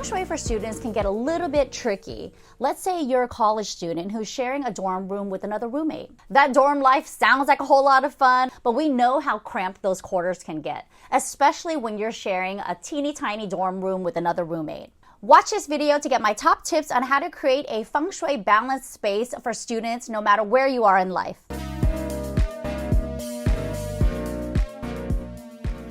Feng Shui for students can get a little bit tricky. Let's say you're a college student who's sharing a dorm room with another roommate. That dorm life sounds like a whole lot of fun, but we know how cramped those quarters can get, especially when you're sharing a teeny tiny dorm room with another roommate. Watch this video to get my top tips on how to create a Feng Shui balanced space for students no matter where you are in life.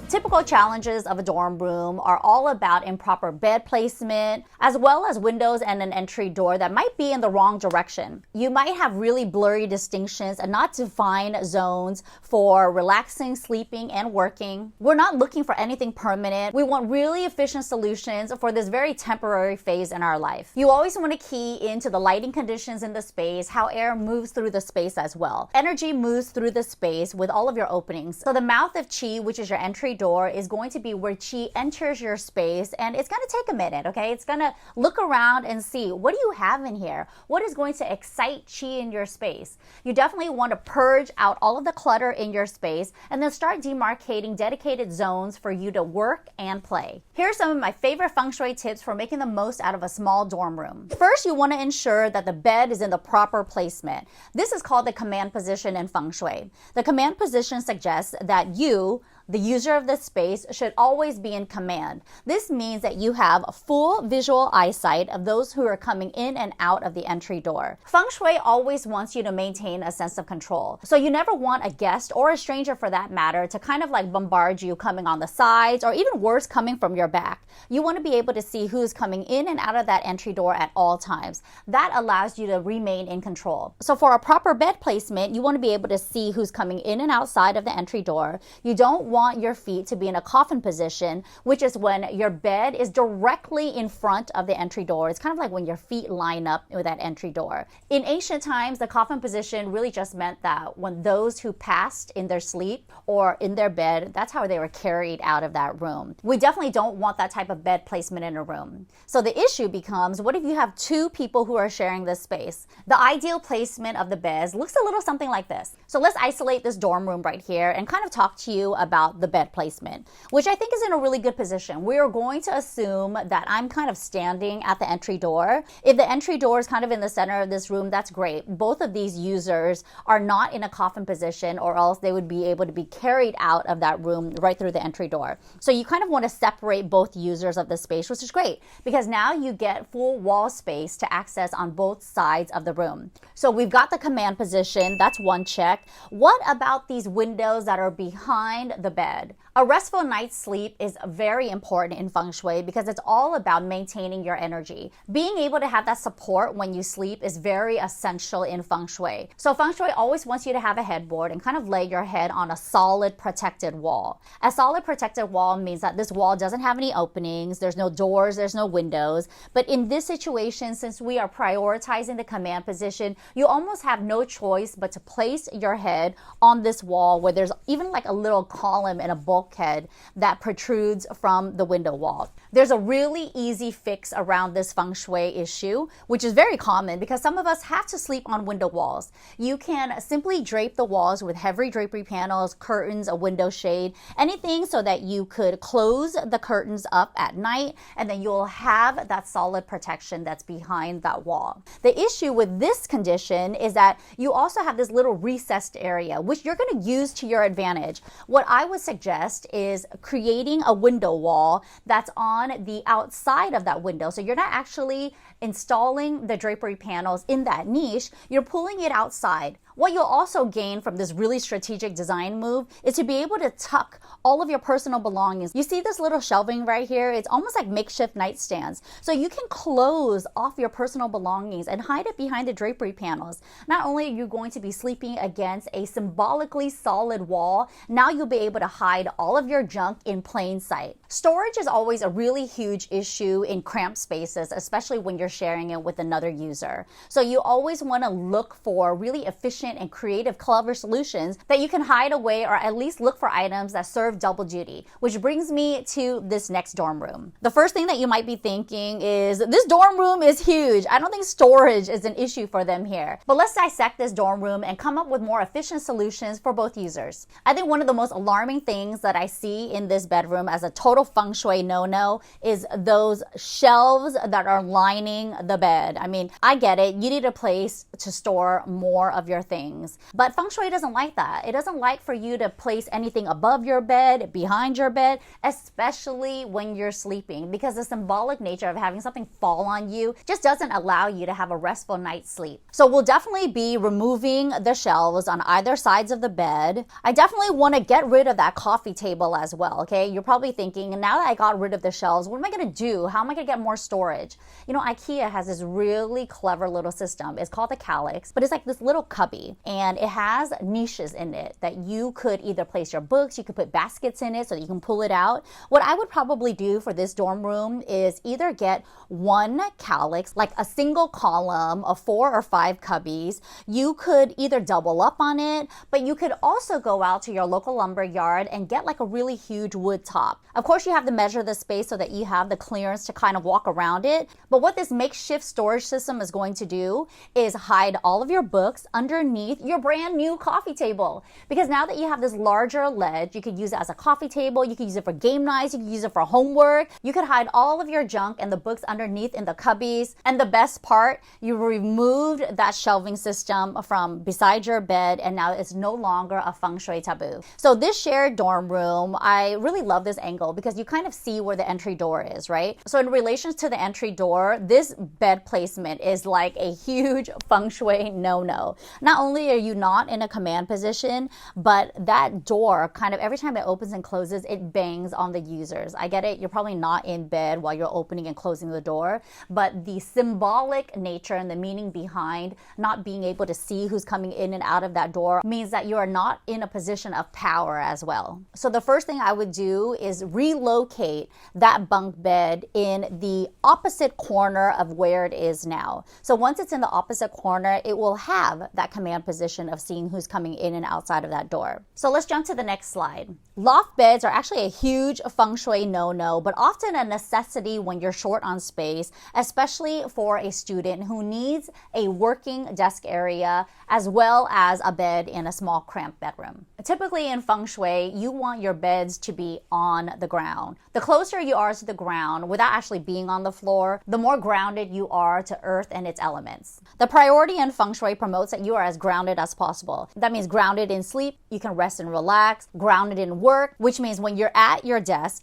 Typical challenges of a dorm room are all about improper bed placement, as well as windows and an entry door that might be in the wrong direction. You might have really blurry distinctions and not defined zones for relaxing, sleeping, and working. We're not looking for anything permanent. We want really efficient solutions for this very temporary phase in our life. You always want to key into the lighting conditions in the space, how air moves through the space as well. Energy moves through the space with all of your openings. So the mouth of Qi, which is your entry door, is going to be where Qi enters your space, and it's going to take a minute, okay? It's going to look around and see, what do you have in here? What is going to excite Qi in your space? You definitely want to purge out all of the clutter in your space and then start demarcating dedicated zones for you to work and play. Here are some of my favorite Feng Shui tips for making the most out of a small dorm room. First, you want to ensure that the bed is in the proper placement. This is called the command position in Feng Shui. The command position suggests that you, the user of the space, should always be in command. This means that you have full visual eyesight of those who are coming in and out of the entry door. Feng Shui always wants you to maintain a sense of control. So you never want a guest, or a stranger for that matter, to kind of like bombard you coming on the sides, or even worse, coming from your back. You want to be able to see who's coming in and out of that entry door at all times. That allows you to remain in control. So for a proper bed placement, you want to be able to see who's coming in and outside of the entry door. You don't want your feet to be in a coffin position, which is when your bed is directly in front of the entry door. It's kind of like when your feet line up with that entry door. In ancient times, the coffin position really just meant that when those who passed in their sleep or in their bed, that's how they were carried out of that room. We definitely don't want that type of bed placement in a room. So the issue becomes, what if you have two people who are sharing this space? The ideal placement of the beds looks a little something like this. So let's isolate this dorm room right here and kind of talk to you about the bed placement, which I think is in a really good position. We are going to assume that I'm kind of standing at the entry door. If the entry door is kind of in the center of this room, that's great. Both of these users are not in a coffin position, or else they would be able to be carried out of that room right through the entry door. So you kind of want to separate both users of the space, which is great because now you get full wall space to access on both sides of the room. So we've got the command position. That's one check. What about these windows that are behind the bed? A restful night's sleep is very important in Feng Shui because it's all about maintaining your energy. Being able to have that support when you sleep is very essential in Feng Shui. So Feng Shui always wants you to have a headboard and kind of lay your head on a solid protected wall. A solid protected wall means that this wall doesn't have any openings, there's no doors, there's no windows. But in this situation, since we are prioritizing the command position, you almost have no choice but to place your head on this wall where there's even like a little column and a bulkhead that protrudes from the window wall. There's a really easy fix around this Feng Shui issue, which is very common because some of us have to sleep on window walls. You can simply drape the walls with heavy drapery panels, curtains, a window shade, anything so that you could close the curtains up at night, and then you'll have that solid protection that's behind that wall. The issue with this condition is that you also have this little recessed area, which you're going to use to your advantage. What I would suggest is creating a window wall that's on the outside of that window. So you're not actually installing the drapery panels in that niche, you're pulling it outside. What you'll also gain from this really strategic design move is to be able to tuck all of your personal belongings. You see this little shelving right here? It's almost like makeshift nightstands. So you can close off your personal belongings and hide it behind the drapery panels. Not only are you going to be sleeping against a symbolically solid wall, now you'll be able to hide all of your junk in plain sight. Storage is always a really huge issue in cramped spaces, especially when you're sharing it with another user. So you always want to look for really efficient efficient and creative, clever solutions that you can hide away or at least look for items that serve double duty, which brings me to this next dorm room. The first thing that you might be thinking is, this dorm room is huge. I don't think storage is an issue for them here. But let's dissect this dorm room and come up with more efficient solutions for both users. I think one of the most alarming things that I see in this bedroom as a total feng shui no-no is those shelves that are lining the bed. I mean, I get it. You need a place to store more of your things. But feng shui doesn't like that. It doesn't like for you to place anything above your bed, behind your bed, especially when you're sleeping, because the symbolic nature of having something fall on you just doesn't allow you to have a restful night's sleep. So we'll definitely be removing the shelves on either sides of the bed. I definitely want to get rid of that coffee table as well, okay? You're probably thinking, now that I got rid of the shelves, what am I going to do? How am I going to get more storage? You know, IKEA has this really clever little system. It's called the Calyx, but it's like this little cubby, and it has niches in it that you could either place your books, you could put baskets in it so that you can pull it out. What I would probably do for this dorm room is either get one Calyx, like a single column of 4 or 5 cubbies. You could either double up on it, but you could also go out to your local lumber yard and get like a really huge wood top. Of course, you have to measure the space so that you have the clearance to kind of walk around it. But what this makeshift storage system is going to do is hide all of your books underneath your brand new coffee table. Because now that you have this larger ledge, you could use it as a coffee table, you could use it for game nights, you could use it for homework, you could hide all of your junk and the books underneath in the cubbies. And the best part, you removed that shelving system from beside your bed, and now it's no longer a feng shui taboo. So this shared dorm room, I really love this angle because you kind of see where the entry door is, right? So in relation to the entry door, this bed placement is like a huge feng shui no-no. Not only are you not in a command position, but that door kind of every time it opens and closes, it bangs on the users. I get it, you're probably not in bed while you're opening and closing the door, but the symbolic nature and the meaning behind not being able to see who's coming in and out of that door means that you are not in a position of power as well. So the first thing I would do is relocate that bunk bed in the opposite corner of where it is now. So once it's in the opposite corner, it will have that command position of seeing who's coming in and outside of that door. So let's jump to the next slide. Loft beds are actually a huge feng shui no-no, but often a necessity when you're short on space, especially for a student who needs a working desk area as well as a bed in a small cramped bedroom. Typically in feng shui, you want your beds to be on the ground. The closer you are to the ground without actually being on the floor, the more grounded you are to earth and its elements. The priority in feng shui promotes that you are as grounded as possible. That means grounded in sleep, you can rest and relax, grounded in work, which means when you're at your desk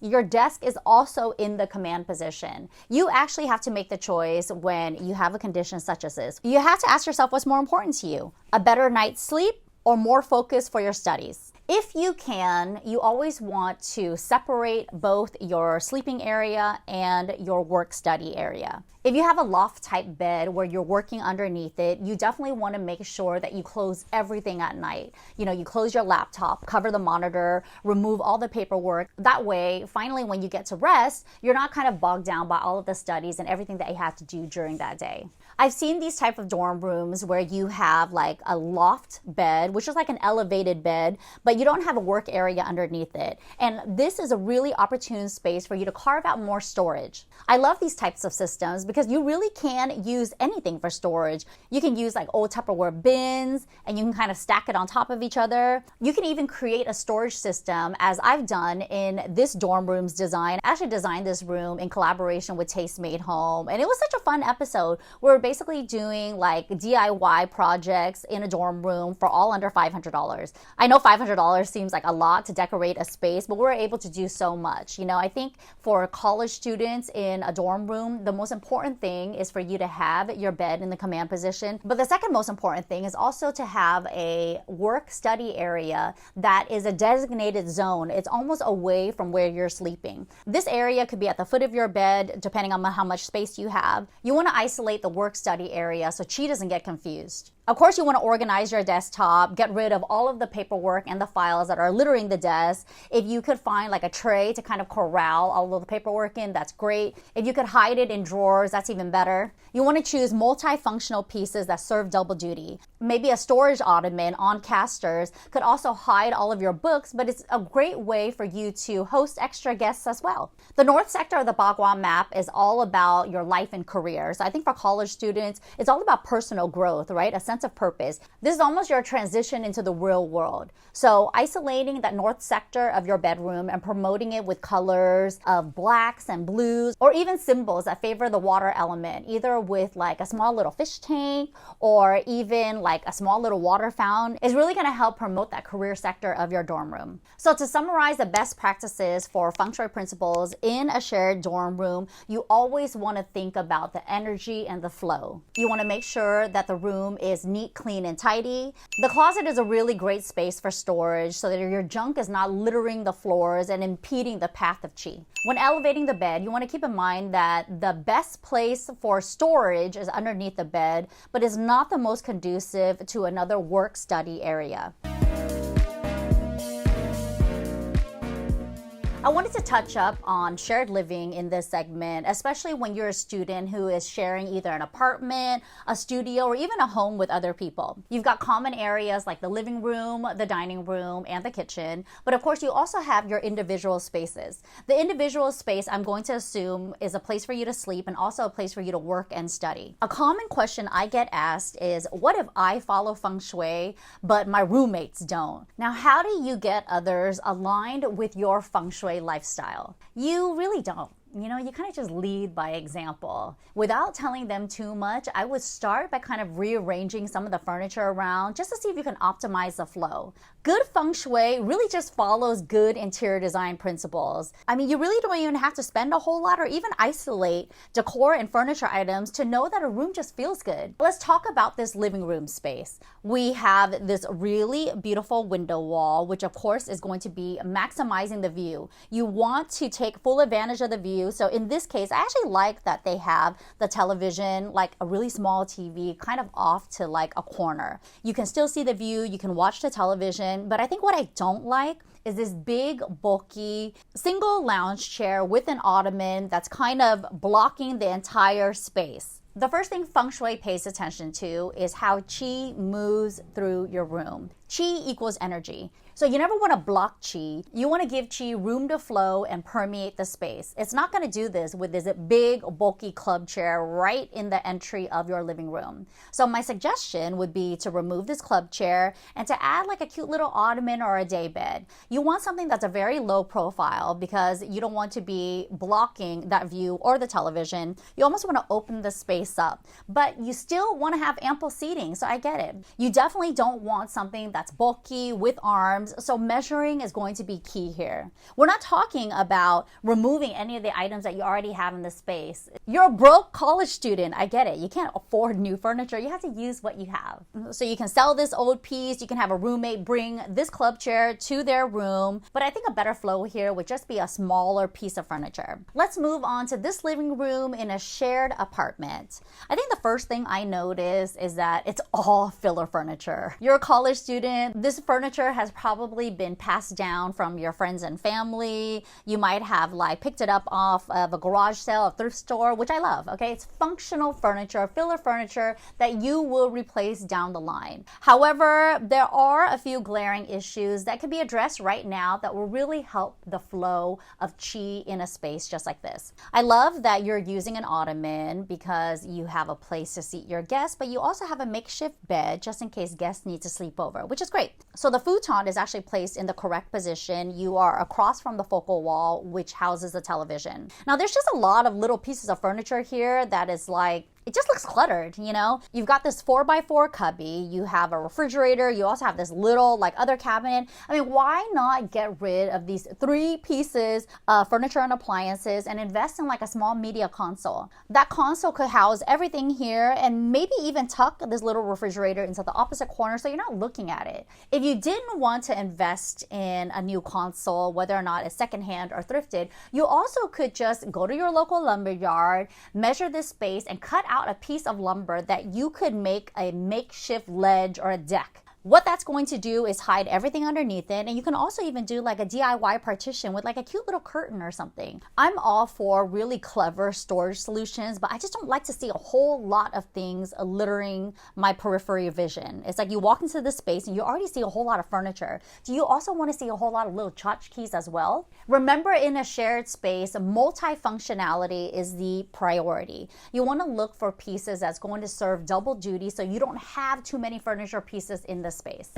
is also in the command position. You actually have to make the choice when you have a condition such as this. You have to ask yourself what's more important to you, a better night's sleep or more focus for your studies. If you can, you always want to separate both your sleeping area and your work study area. If you have a loft type bed where you're working underneath it, you definitely want to make sure that you close everything at night. You know, you close your laptop, cover the monitor, remove all the paperwork. That way, finally, when you get to rest, you're not kind of bogged down by all of the studies and everything that you have to do during that day. I've seen these type of dorm rooms where you have like a loft bed, which is like an elevated bed, but you don't have a work area underneath it. And this is a really opportune space for you to carve out more storage. I love these types of systems because you really can use anything for storage. You can use like old Tupperware bins and you can kind of stack it on top of each other. You can even create a storage system as I've done in this dorm room's design. I actually designed this room in collaboration with Taste Made Home, and it was such a fun episode. We're basically doing like DIY projects in a dorm room for all under $500. I know $500 seems like a lot to decorate a space, but we're able to do so much. You know, I think for college students in a dorm room, the most important thing is for you to have your bed in the command position. But the second most important thing is also to have a work study area that is a designated zone. It's almost away from where you're sleeping. This area could be at the foot of your bed, depending on how much space you have. You want to isolate the work study area so Chi doesn't get confused. Of course, you want to organize your desktop, get rid of all of the paperwork and the files that are littering the desk. If you could find like a tray to kind of corral all of the paperwork in, that's great. If you could hide it in drawers, that's even better. You want to choose multifunctional pieces that serve double duty. Maybe a storage ottoman on casters could also hide all of your books, but it's a great way for you to host extra guests as well. The north sector of the Bagua map is all about your life and career. So I think for college students, it's all about personal growth, right? A sense of purpose. This is almost your transition into the real world. So isolating that north sector of your bedroom and promoting it with colors of blacks and blues, or even symbols that favor the water element, either with like a small little fish tank or even like a small little water fountain, is really going to help promote that career sector of your dorm room. So to summarize the best practices for Feng Shui principles in a shared dorm room, you always want to think about the energy and the flow. You want to make sure that the room is neat, clean, and tidy. The closet is a really great space for storage so that your junk is not littering the floors and impeding the path of qi. When elevating the bed, you want to keep in mind that the best place for storage is underneath the bed, but is not the most conducive to another work study area. I wanted to touch up on shared living in this segment, especially when you're a student who is sharing either an apartment, a studio, or even a home with other people. You've got common areas like the living room, the dining room, and the kitchen, but of course you also have your individual spaces. The individual space, I'm going to assume, is a place for you to sleep and also a place for you to work and study. A common question I get asked is, what if I follow Feng Shui, but my roommates don't? Now, how do you get others aligned with your Feng Shui lifestyle? You really don't. You kind of just lead by example. Without telling them too much, I would start by kind of rearranging some of the furniture around just to see if you can optimize the flow. Good Feng Shui really just follows good interior design principles. You really don't even have to spend a whole lot or even isolate decor and furniture items to know that a room just feels good. Let's talk about this living room space. We have this really beautiful window wall, which of course is going to be maximizing the view. You want to take full advantage of the view. So in this case, I actually like that they have the television, like a really small TV, kind of off to like a corner. You can still see the view, you can watch the television, but I think what I don't like is this big, bulky, single lounge chair with an ottoman that's kind of blocking the entire space. The first thing Feng Shui pays attention to is how qi moves through your room. Qi equals energy. So you never want to block qi. You want to give qi room to flow and permeate the space. It's not going to do this with this big, bulky club chair right in the entry of your living room. So my suggestion would be to remove this club chair and to add like a cute little ottoman or a day bed. You want something that's a very low profile because you don't want to be blocking that view or the television. You almost want to open the space up, but you still want to have ample seating. So I get it. You definitely don't want something that's bulky with arms. So measuring is going to be key here. We're not talking about removing any of the items that you already have in the space. You're a broke college student. I get it. You can't afford new furniture. You have to use what you have. So you can sell this old piece. You can have a roommate bring this club chair to their room. But I think a better flow here would just be a smaller piece of furniture. Let's move on to this living room in a shared apartment. I think the first thing I notice is that it's all filler furniture. You're a college student. This furniture has probably been passed down from your friends and family. You might have like picked it up off of a garage sale, a thrift store, which I love, okay? It's functional furniture, filler furniture that you will replace down the line. However, there are a few glaring issues that can be addressed right now that will really help the flow of qi in a space just like this. I love that you're using an ottoman because you have a place to seat your guests, but you also have a makeshift bed just in case guests need to sleep over, which is great. So the futon is actually placed in the correct position. You are across from the focal wall, which houses the television. Now, there's just a lot of little pieces of furniture here that is like, it just looks cluttered, You've got this 4x4 cubby, you have a refrigerator, you also have this little like other cabinet. Why not get rid of these 3 pieces of furniture and appliances and invest in like a small media console? That console could house everything here and maybe even tuck this little refrigerator into the opposite corner so you're not looking at it. If you didn't want to invest in a new console, whether or not it's secondhand or thrifted, you also could just go to your local lumber yard, measure this space, and cut out out a piece of lumber that you could make a makeshift ledge or a deck. What that's going to do is hide everything underneath it, and you can also even do like a DIY partition with like a cute little curtain or something. I'm all for really clever storage solutions, but I just don't like to see a whole lot of things littering my periphery vision. It's like you walk into this space and you already see a whole lot of furniture. Do you also want to see a whole lot of little tchotchkes as well? Remember, in a shared space, multifunctionality is the priority. You want to look for pieces that's going to serve double duty so you don't have too many furniture pieces in the space.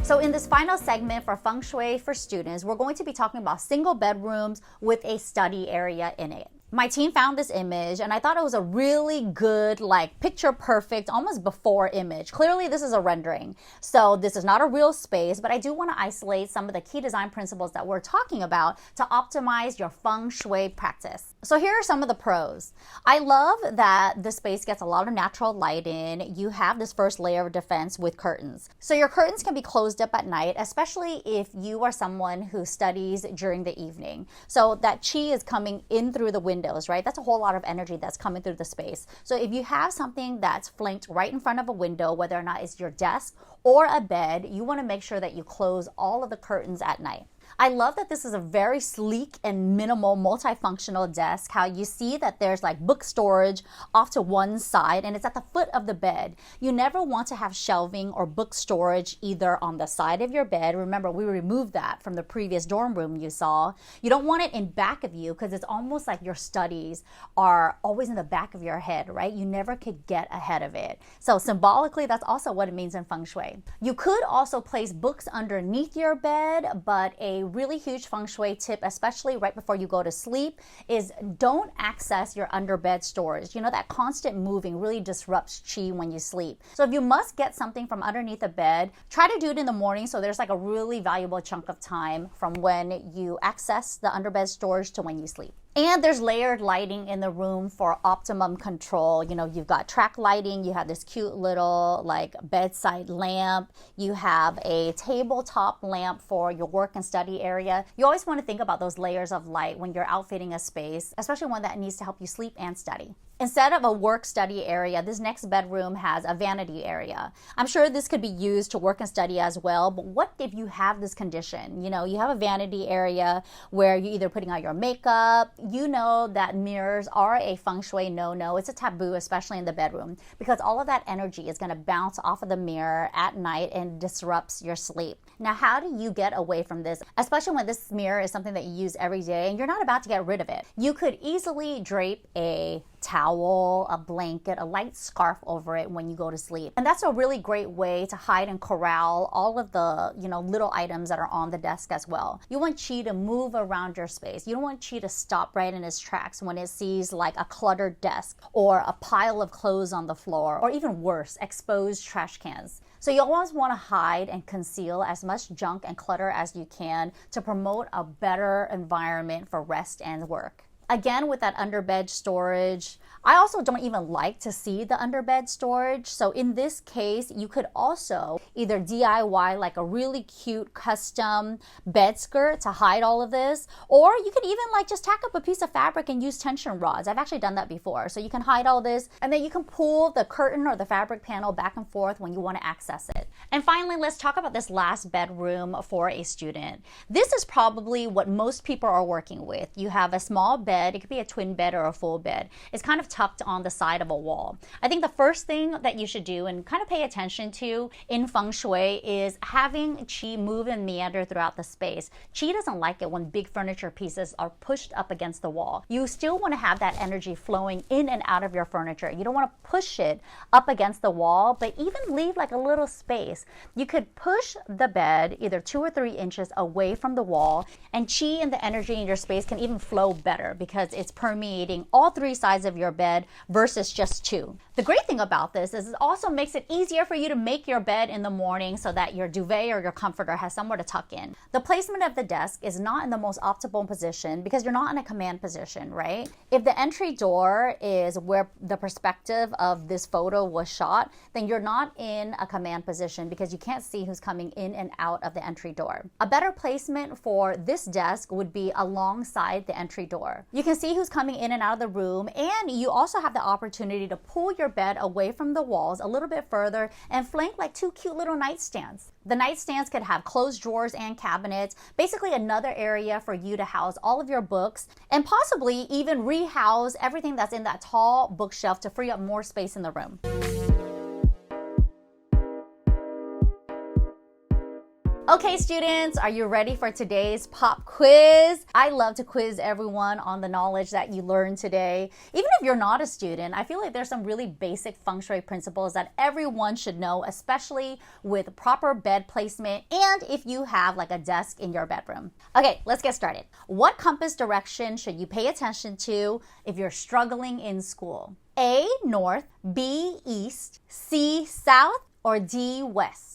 So in this final segment for Feng Shui for students, we're going to be talking about single bedrooms with a study area in it. My team found this image and I thought it was a really good, like picture perfect, almost before image. Clearly this is a rendering. So this is not a real space, but I do want to isolate some of the key design principles that we're talking about to optimize your Feng Shui practice. So here are some of the pros. I love that the space gets a lot of natural light in. You have this first layer of defense with curtains. So your curtains can be closed up at night, especially if you are someone who studies during the evening. So that qi is coming in through the windows, right? That's a whole lot of energy that's coming through the space. So if you have something that's flanked right in front of a window, whether or not it's your desk or a bed, you want to make sure that you close all of the curtains at night. I love that this is a very sleek and minimal multifunctional desk. How you see that there's like book storage off to one side and it's at the foot of the bed. You never want to have shelving or book storage either on the side of your bed. Remember, we removed that from the previous dorm room you saw. You don't want it in back of you because it's almost like your studies are always in the back of your head, right? You never could get ahead of it. So symbolically, that's also what it means in Feng Shui. You could also place books underneath your bed, but a really huge Feng Shui tip, especially right before you go to sleep, is don't access your underbed storage. You know, that constant moving really disrupts qi when you sleep. So if you must get something from underneath the bed, try to do it in the morning so there's like a really valuable chunk of time from when you access the underbed storage to when you sleep. And there's layered lighting in the room for optimum control. You know, you've got track lighting, you have this cute little like bedside lamp, you have a tabletop lamp for your work and study area. You always want to think about those layers of light when you're outfitting a space, especially one that needs to help you sleep and study. Instead of a work-study area, this next bedroom has a vanity area. I'm sure this could be used to work and study as well, but what if you have this condition? You know, you have a vanity area where you're either putting out your makeup. You know that mirrors are a Feng Shui no-no. It's a taboo, especially in the bedroom, because all of that energy is going to bounce off of the mirror at night and disrupts your sleep. Now, how do you get away from this, especially when this mirror is something that you use every day and you're not about to get rid of it? You could easily drape a towel, a blanket, a light scarf over it when you go to sleep. And that's a really great way to hide and corral all of the, little items that are on the desk as well. You want qi to move around your space. You don't want qi to stop right in its tracks when it sees like a cluttered desk or a pile of clothes on the floor, or even worse, exposed trash cans. So you always want to hide and conceal as much junk and clutter as you can to promote a better environment for rest and work. Again, with that underbed storage, I also don't even like to see the underbed storage. So in this case, you could also either DIY like a really cute custom bed skirt to hide all of this, or you could even like just tack up a piece of fabric and use tension rods. I've actually done that before. So you can hide all this and then you can pull the curtain or the fabric panel back and forth when you want to access it. And finally, let's talk about this last bedroom for a student. This is probably what most people are working with. You have a small bed. It could be a twin bed or a full bed. It's kind of tucked on the side of a wall. I think the first thing that you should do and kind of pay attention to in Feng Shui is having qi move and meander throughout the space. Qi doesn't like it when big furniture pieces are pushed up against the wall. You still want to have that energy flowing in and out of your furniture. You don't want to push it up against the wall, but even leave like a little space. You could push the bed either 2 or 3 inches away from the wall, and qi and the energy in your space can even flow better because it's permeating all 3 sides of your bed versus just 2. The great thing about this is it also makes it easier for you to make your bed in the morning so that your duvet or your comforter has somewhere to tuck in. The placement of the desk is not in the most optimal position because you're not in a command position, right? If the entry door is where the perspective of this photo was shot, then you're not in a command position because you can't see who's coming in and out of the entry door. A better placement for this desk would be alongside the entry door. You can see who's coming in and out of the room, and you also have the opportunity to pull your bed away from the walls a little bit further and flank like two cute little nightstands. The nightstands could have closed drawers and cabinets, basically another area for you to house all of your books and possibly even rehouse everything that's in that tall bookshelf to free up more space in the room. Okay, students, are you ready for today's pop quiz? I love to quiz everyone on the knowledge that you learned today. Even if you're not a student, I feel like there's some really basic Feng Shui principles that everyone should know, especially with proper bed placement and if you have like a desk in your bedroom. Okay, let's get started. What compass direction should you pay attention to if you're struggling in school? A, north, B, east, C, south, or D, west?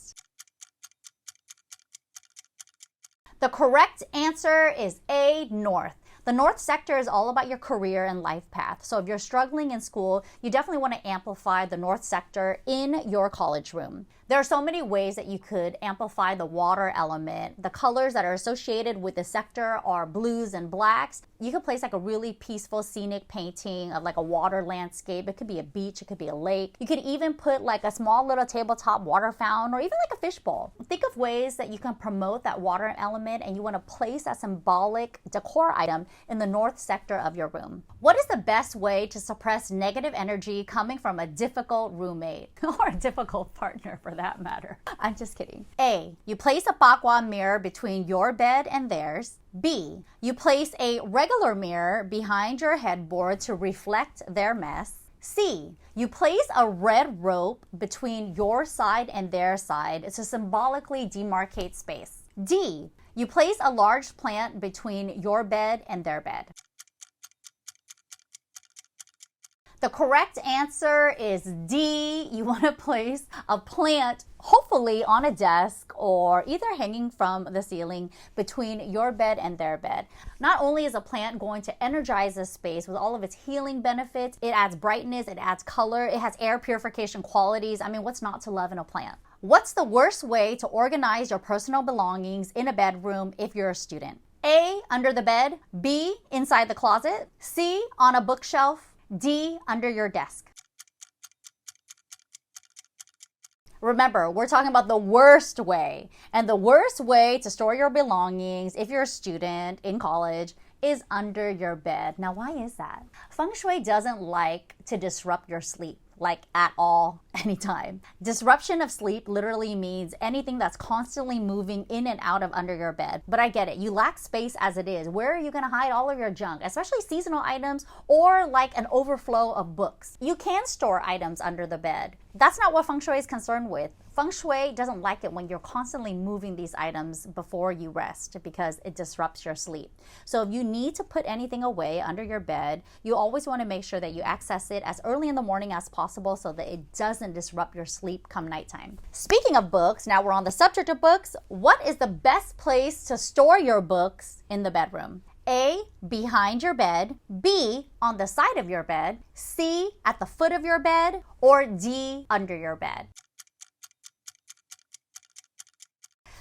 The correct answer is A, north. The north sector is all about your career and life path. So if you're struggling in school, you definitely want to amplify the north sector in your college room. There are so many ways that you could amplify the water element. The colors that are associated with the sector are blues and blacks. You could place like a really peaceful scenic painting of like a water landscape. It could be a beach, it could be a lake. You could even put like a small little tabletop water fountain or even like a fishbowl. Think of ways that you can promote that water element and you want to place a symbolic decor item in the north sector of your room. What is the best way to suppress negative energy coming from a difficult roommate or a difficult partner for that matter? I'm just kidding. A, you place a bakwa mirror between your bed and theirs. B, you place a regular mirror behind your headboard to reflect their mess. C, you place a red rope between your side and their side to symbolically demarcate space. D, you place a large plant between your bed and their bed. The correct answer is D. You want to place a plant, hopefully on a desk or either hanging from the ceiling between your bed and their bed. Not only is a plant going to energize the space with all of its healing benefits, it adds brightness, it adds color, it has air purification qualities. I mean, what's not to love in a plant? What's the worst way to organize your personal belongings in a bedroom if you're a student? A, under the bed. B, inside the closet. C, on a bookshelf. D, under your desk. Remember, we're talking about the worst way. And the worst way to store your belongings if you're a student in college is under your bed. Now, why is that? Feng Shui doesn't like to disrupt your sleep, like at all, anytime. Disruption of sleep literally means anything that's constantly moving in and out of under your bed. But I get it, you lack space as it is. Where are you gonna hide all of your junk, especially seasonal items or like an overflow of books? You can store items under the bed. That's not what Feng Shui is concerned with. Feng Shui doesn't like it when you're constantly moving these items before you rest because it disrupts your sleep. So if you need to put anything away under your bed, you always want to make sure that you access it as early in the morning as possible so that it doesn't disrupt your sleep come nighttime. Speaking of books, now we're on the subject of books. What is the best place to store your books in the bedroom? A, behind your bed. B, on the side of your bed. C, at the foot of your bed. Or D, under your bed.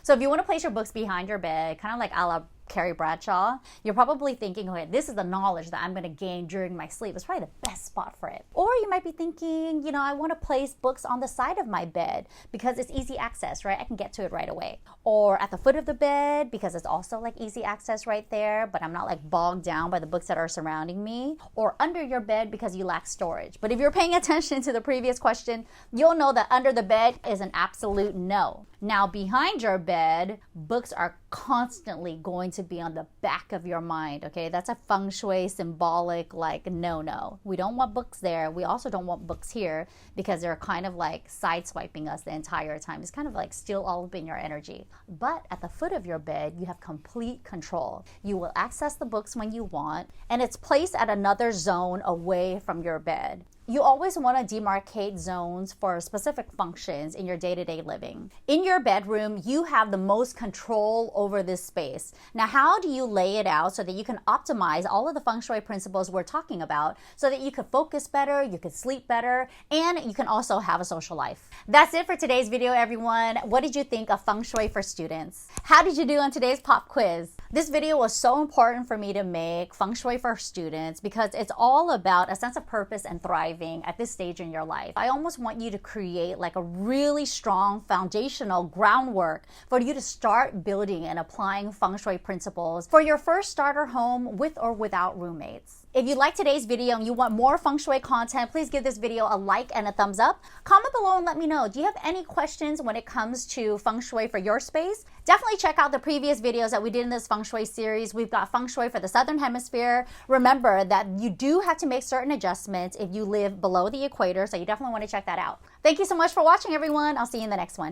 So if you want to place your books behind your bed, kind of like a la Carrie Bradshaw, you're probably thinking, okay, this is the knowledge that I'm going to gain during my sleep. It's probably the best spot for it. Or you might be thinking, you know, I want to place books on the side of my bed because it's easy access, right? I can get to it right away. Or at the foot of the bed because it's also like easy access right there, but I'm not like bogged down by the books that are surrounding me. Or under your bed because you lack storage. But if you're paying attention to the previous question, you'll know that under the bed is an absolute no. Now, behind your bed, books are constantly going to be on the back of your mind, okay? That's a Feng Shui symbolic, like, no. We don't want books there. We also don't want books here because they're kind of like sideswiping us the entire time. It's kind of like steal all up in your energy. But at the foot of your bed, you have complete control. You will access the books when you want, and it's placed at another zone away from your bed. You always want to demarcate zones for specific functions in your day-to-day living. In your bedroom, you have the most control over this space. Now, how do you lay it out so that you can optimize all of the Feng Shui principles we're talking about so that you could focus better, you could sleep better, and you can also have a social life? That's it for today's video, everyone. What did you think of Feng Shui for students? How did you do on today's pop quiz? This video was so important for me to make, Feng Shui for students, because it's all about a sense of purpose and thriving at this stage in your life. I almost want you to create like a really strong foundational groundwork for you to start building and applying Feng Shui principles for your first starter home with or without roommates. If you liked today's video and you want more Feng Shui content, please give this video a like and a thumbs up. Comment below and let me know, do you have any questions when it comes to Feng Shui for your space? Definitely check out the previous videos that we did in this Feng Shui series. We've got Feng Shui for the Southern Hemisphere. Remember that you do have to make certain adjustments if you live below the equator, so you definitely want to check that out. Thank you so much for watching, everyone. I'll see you in the next one.